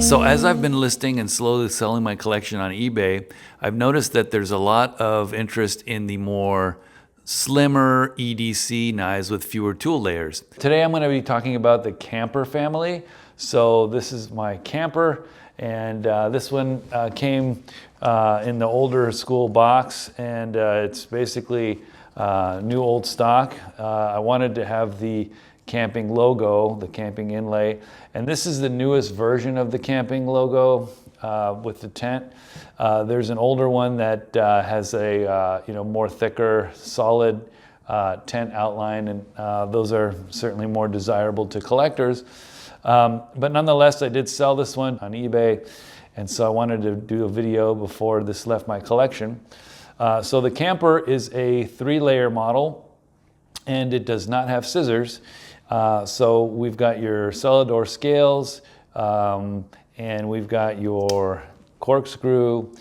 So as I've been listing and slowly selling my collection on eBay, I've noticed that there's a lot of interest in the more slimmer EDC knives with fewer tool layers. Today I'm going to be talking about the camper family. So this is my camper, and this one came in the older school box, and it's basically new old stock. I wanted to have the camping logo, the camping inlay, and this is the newest version of the camping logo with the tent. There's an older one that has a more thicker, solid tent outline, and those are certainly more desirable to collectors. But nonetheless, I did sell this one on eBay, and so I wanted to do a video before this left my collection. So the camper is a 3-layer model, and it does not have scissors. So we've got your Celador scales, and we've got your corkscrew,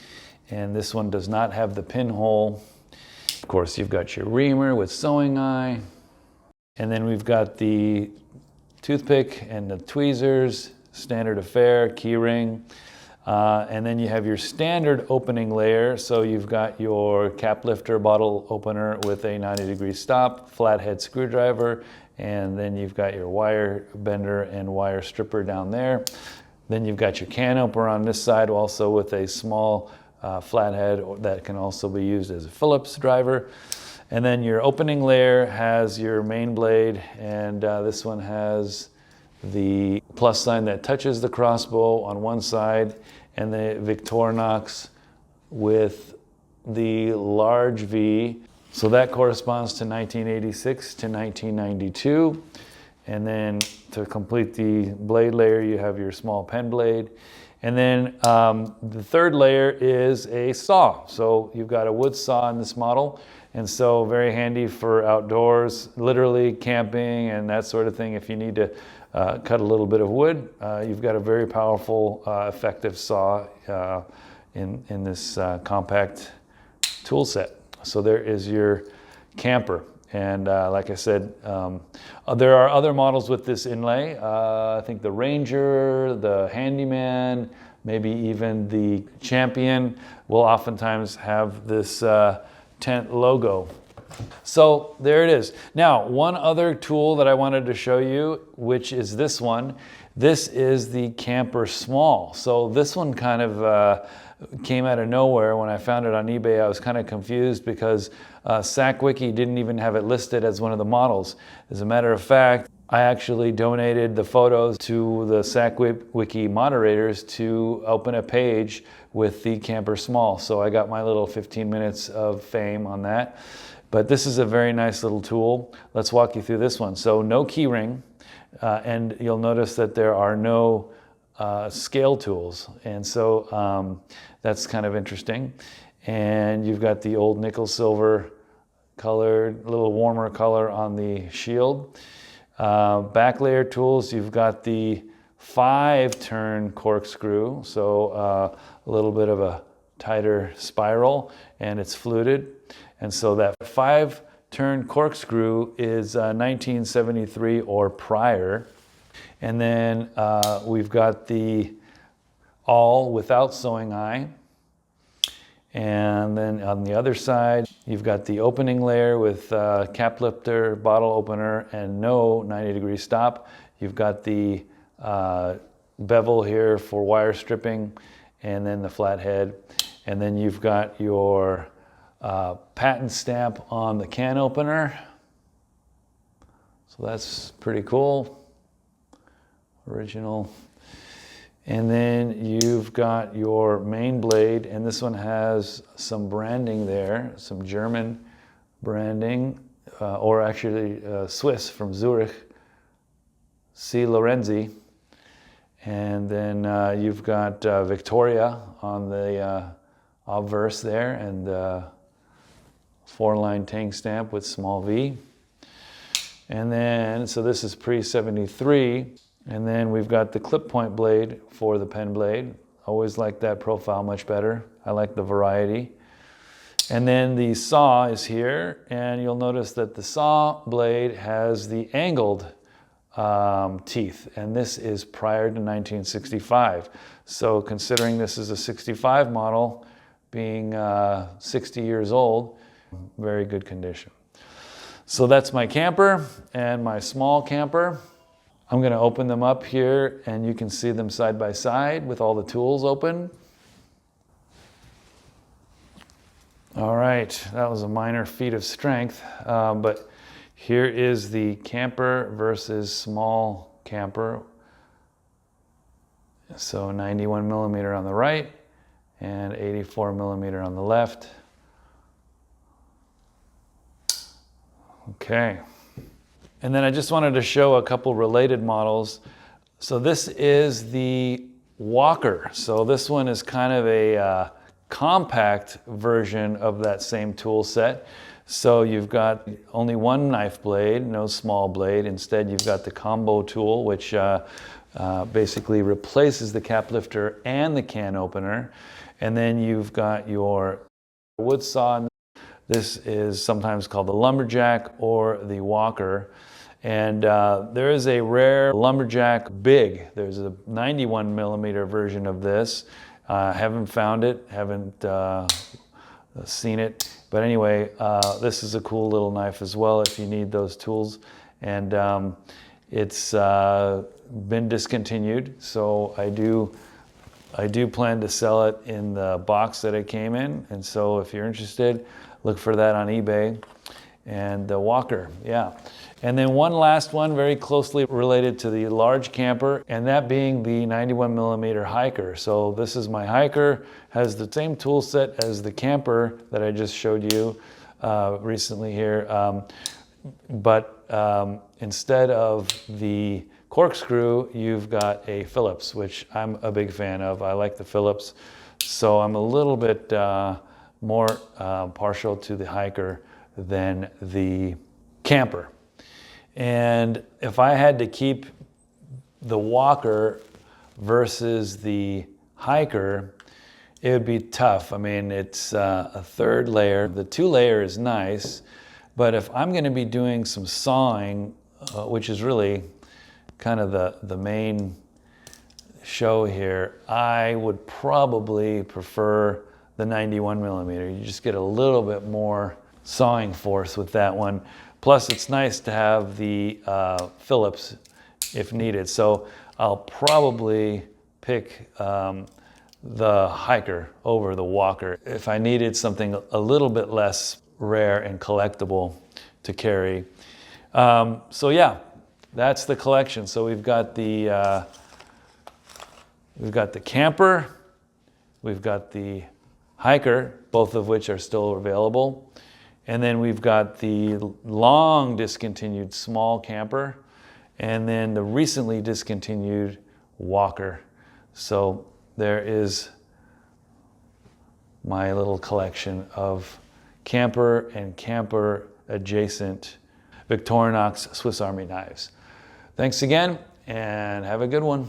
and this one does not have the pinhole. Of course, you've got your reamer with sewing eye, and then we've got the toothpick and the tweezers, standard affair, key ring. And then you have your standard opening layer. So you've got your cap lifter bottle opener with a 90-degree stop, flathead screwdriver, and then you've got your wire bender and wire stripper down there. Then you've got your can opener on this side, also with a small flathead that can also be used as a Phillips driver. And then your opening layer has your main blade, and this one has the plus sign that touches the crossbow on one side, and the Victorinox with the large V. So that corresponds to 1986 to 1992. And then to complete the blade layer, you have your small pen blade. And then the third layer is a saw. So you've got a wood saw in this model. And so very handy for outdoors, literally camping and that sort of thing. If you need to cut a little bit of wood, you've got a very powerful, effective saw in this compact tool set. So there is your camper. And like I said, there are other models with this inlay. I think the Ranger, the Handyman, maybe even the Champion will oftentimes have this tent logo. So there it is. Now, one other tool that I wanted to show you, which is this one. This is the Camper Small. So this one kind of came out of nowhere. When I found it on eBay, I was kind of confused because SacWiki didn't even have it listed as one of the models. As a matter of fact, I actually donated the photos to the SacWiki moderators to open a page with the Camper Small. So I got my little 15 minutes of fame on that. But this is a very nice little tool. Let's walk you through this one. So no key ring, and you'll notice that there are no scale tools. And so that's kind of interesting. And you've got the old nickel silver colored, a little warmer color on the shield. Back layer tools, you've got the 5-turn corkscrew, so a little bit of a tighter spiral, and it's fluted. And so that 5-turn corkscrew is 1973 or prior. And then we've got the all without sewing eye. And then on the other side, you've got the opening layer with cap lifter, bottle opener, and no 90-degree stop. You've got the bevel here for wire stripping, and then the flathead. And then you've got your patent stamp on the can opener. So that's pretty cool. Original. And then you've got your main blade, and this one has some branding there, some German branding, or actually Swiss from Zurich, C. Lorenzi. And then you've got Victoria on the obverse there, and 4-line tang stamp with small v. And then, so this is pre-73. And then we've got the clip point blade for the pen blade. Always like that profile much better. I like the variety. And then the saw is here, and you'll notice that the saw blade has the angled teeth, and this is prior to 1965. So considering this is a 65 model, being 60 years old, very good condition. So that's my camper and my small camper. I'm going to open them up here and you can see them side by side with all the tools open. All right, that was a minor feat of strength, but here is the camper versus small camper. So 91 millimeter on the right and 84 millimeter on the left. Okay. And then I just wanted to show a couple related models. So this is the Walker. So this one is kind of a compact version of that same tool set. So you've got only one knife blade, no small blade. Instead, you've got the combo tool, which basically replaces the cap lifter and the can opener. And then you've got your wood saw. This is sometimes called the lumberjack or the Walker. And there is a rare lumberjack big. There's a 91 millimeter version of this. Haven't found it, haven't seen it. But anyway, this is a cool little knife as well if you need those tools. And it's been discontinued, so I do plan to sell it in the box that it came in. And so if you're interested, look for that on eBay. And the Walker, yeah. And then one last one, very closely related to the large camper, and that being the 91 millimeter hiker. So this is my hiker, has the same tool set as the camper that I just showed you recently here. But instead of the corkscrew, you've got a Phillips, which I'm a big fan of. I like the Phillips. So I'm a little bit more partial to the hiker than the camper. And if I had to keep the Walker versus the hiker, it would be tough. I mean, it's a third layer. The 2-layer is nice, but if I'm going to be doing some sawing, which is really kind of the main show here, I would probably prefer the 91 millimeter. You just get a little bit more sawing force with that one. Plus, it's nice to have the Phillips if needed. So I'll probably pick the hiker over the Walker if I needed something a little bit less rare and collectible to carry. So yeah, that's the collection. So we've got the camper, we've got the hiker, both of which are still available. And then we've got the long discontinued small camper, and then the recently discontinued Walker. So there is my little collection of camper and camper adjacent Victorinox Swiss Army knives. Thanks again, and have a good one.